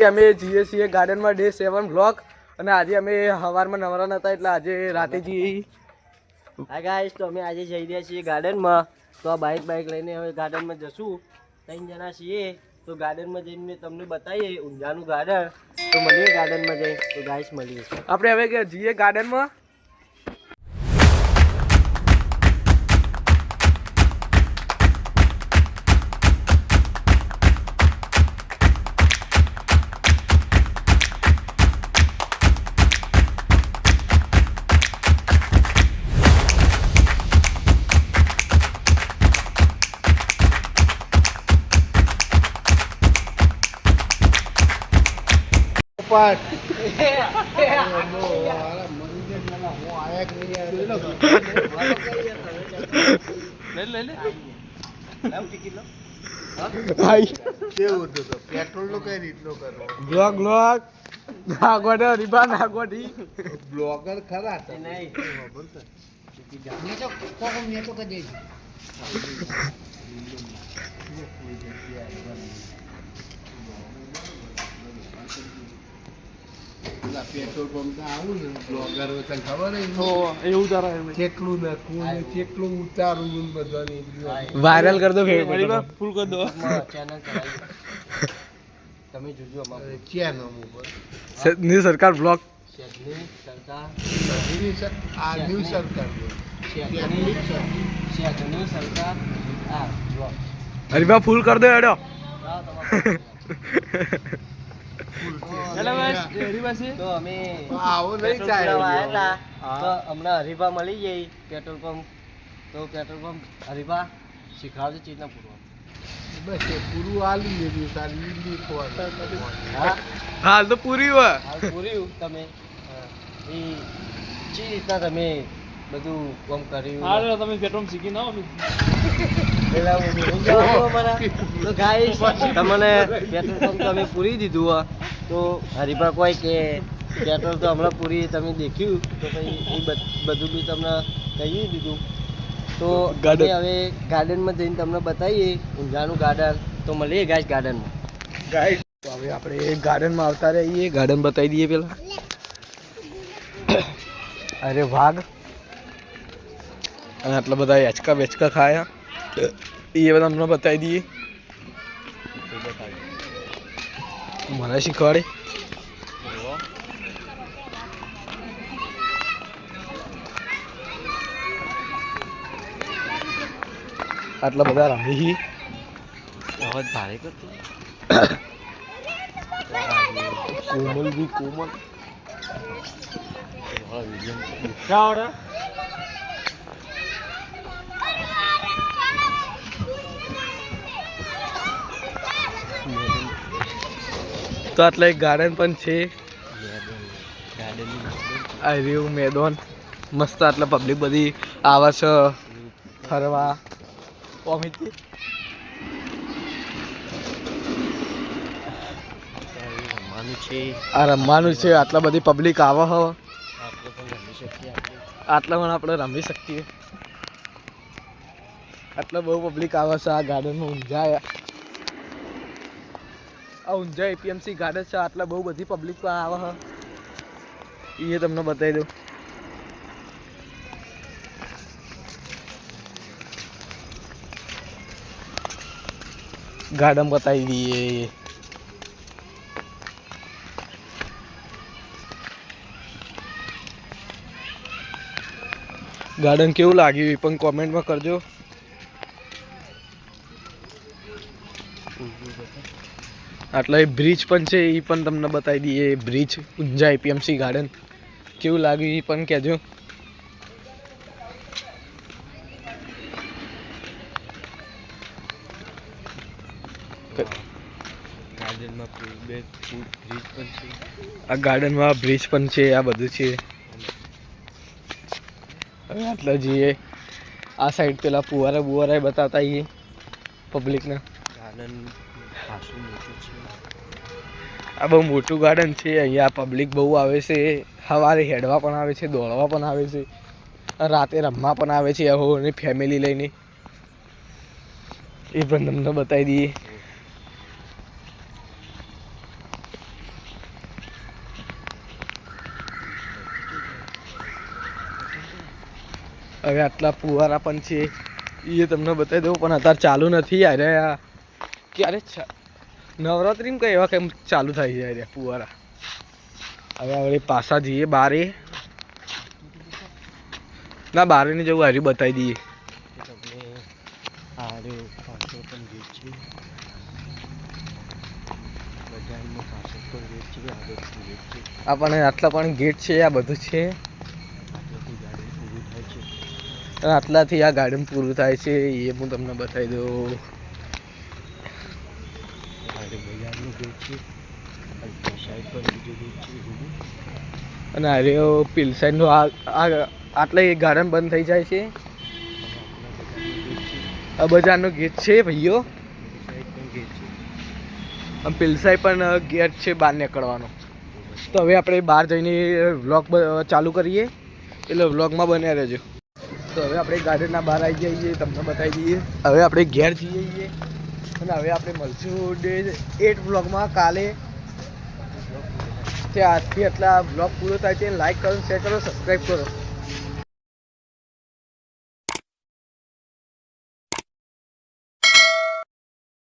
અમે જઈએ છીએ ગાર્ડનમાં ડે 7 બ્લોક અને આજે અમે સવારમાં નવરા નતા એટલે આજે રાતે જઈએ. હા ગાઈસ, તો અમે આજે જઈ રહ્યા છીએ ગાર્ડનમાં. તો આ બાઇક લઈને હવે ગાર્ડનમાં જશું. 3 જણા છીએ તો ગાર્ડનમાં જઈને તમને બતાવીએ ઊંઝાનું ગાર્ડન. તો મળીએ ગાર્ડનમાં જઈ. તો ગાઈસ મળીએ આપણે હવે જઈએ ગાર્ડનમાં. પેટ્રોલ નો કઈ રીતનો કરવો બ્લોગ નાગોડે રીબા નાગોડી બ્લોગર ખરા પેટ્રોલ પંપ આવું ને બ્લોગર તને ખબર એવું તારા કેટલું નાખવું ને કેટલું ઉતારવું ને બધાની વાયરલ કર દો ફૂલ કર દો ચેનલ ચલાવી. તમે જોજો ક્યાં નામ ઉપર ની સરકાર બ્લોગ શેઠની સરકાર આ ન્યૂ સરકાર શેઠની સરકાર આ બ્લોગ. હરીબા ફૂલ કર દો એડો. તો અમે આવો નહીં પેટ્રોલ ચાલે પુરાવા આવ્યા હતા. તો હમણાં હરીફા મળી ગઈ પેટ્રોલ પંપ. તો પેટ્રોલ પંપ હરીફા શીખવાડજો ચીજના પૂરવા. બસ એ પૂરું આલી લીધું તારી લીખવાનું. હા, હાલ તો પૂરી હોય હાલ પૂર્યું તમે. એ ચી રીતના તમે બધું કામ કર્યું. તમે પેટ્રોલ શીખી ના પેલા હું જવાનું અમારા. તો ગાઈસ, તમને પેટ્રોલ પંપ તમે પૂરી દીધું હોય તો હરીફા કોઈ કે પેટ્રોલ તો હમણાં પૂરી તમે દેખ્યું તો પછી એ બધું બી તમને કહી દીધું. તો ગાર્ડન. અમે હવે ગાર્ડનમાં જઈને તમને બતાવીએ ઊંઝાનું ગાર્ડન. તો મળીએ ગાઈસ ગાર્ડનમાં. ગાઈડ હવે આપણે ગાર્ડનમાં આવતા રહીએ. ગાર્ડન બતાવી દઈએ પેલા. અરે વાઘ અને આટલા બધા હેચકા બેચકા ખાયા એ બધા અમને બતાવી દઈએ. મને શીખવાડે. આટલા બધા રમી અવાજ ભારે કરતો. કોમલ બી કોમલ તો આટલા એક ગાર્ડન પણ છે. આ રહ્યું મેદાન મસ્ત. આટલા પબ્લિક બધી આવે છે ફરવા. આ રમવાનું છે. આટલા બધી પબ્લિક આવે હવે. આટલા પણ આપણે રમી શકીએ. આટલા બહુ પબ્લિક આવે છે આ ગાર્ડનમાં. ઊંઝા આ ઊંઝા એપીએમસી ગાર્ડન છે. આટલા બહુ બધી પબ્લિક પણ આવે છે એ તમને બતાવી દઉં. ગાર્ડન બતાવી દઈએ. ગાર્ડન કેવું લાગ્યું એ પણ કોમેન્ટમાં કરજો. આટલા બ્રિજ પણ છે એ પણ તમને બતાવી દઈએ. બ્રિજ ઊંઝા એપીએમસી ગાર્ડન કેવું લાગ્યું એ પણ કહેજો. આ ગાર્ડનમાં બ્રિજ પણ છે. આ બધું છે. હવે આટલા જઈએ આ સાઈડ પેલા ફુવારા બતાવતા આવીએ પબ્લિકને. ગાર્ડન ખાસું મોટું છે. આ બહુ મોટું ગાર્ડન છે. અહીંયા પબ્લિક બહુ આવે છે. સવારે હેડવા પણ આવે છે, દોડવા પણ આવે છે, રાતે રમવા પણ આવે છે અને ફેમિલી લઈને. એ પણ તમને બતાવી દઈએ. હવે આટલા ફુવારા પણ છે એ તમને બતાવી દઉં, પણ અત્યારે ચાલુ નથી. અરે આ ક્યારે નવરાત્રિમાં કઈ એવા કેમ ચાલુ થાય છે અરે ફુવારા. હવે આપણે પાછા જઈએ બારે. ના બારે નહીં જવું, હારી બતાવી દઈએ. આપણને આટલા પણ ગેટ છે, આ બધું છે. આટલાથી આ ગાર્ડન પૂરું થાય છે એ હું તમને બતાવી દઉં. અને અરે પીલ સાઈડનો આટલા એક ગાર્ડન બંધ થઈ જાય છે. આ બજારનો ગેટ છે ભાઈઓ. પીલ સાઈડ પણ ગેટ છે બહાર નીકળવાનો. તો હવે આપણે બહાર જઈને વ્લોગ ચાલુ કરીએ, એટલે વ્લોગમાં બન્યા રહેજો. તો હવે આપણે ગાર્ડનના બહાર આવી જઈએ, તમને બતાવી દઈએ. હવે આપણે ઘેર જઈએ અને હવે આપણે મળશું ડે 8 વ્લોગમાં કાલે. તે આજથી એટલા વ્લોગ પૂરો થાય છે. લાઈક કરો, શેર કરો, સબસ્ક્રાઈબ કરો.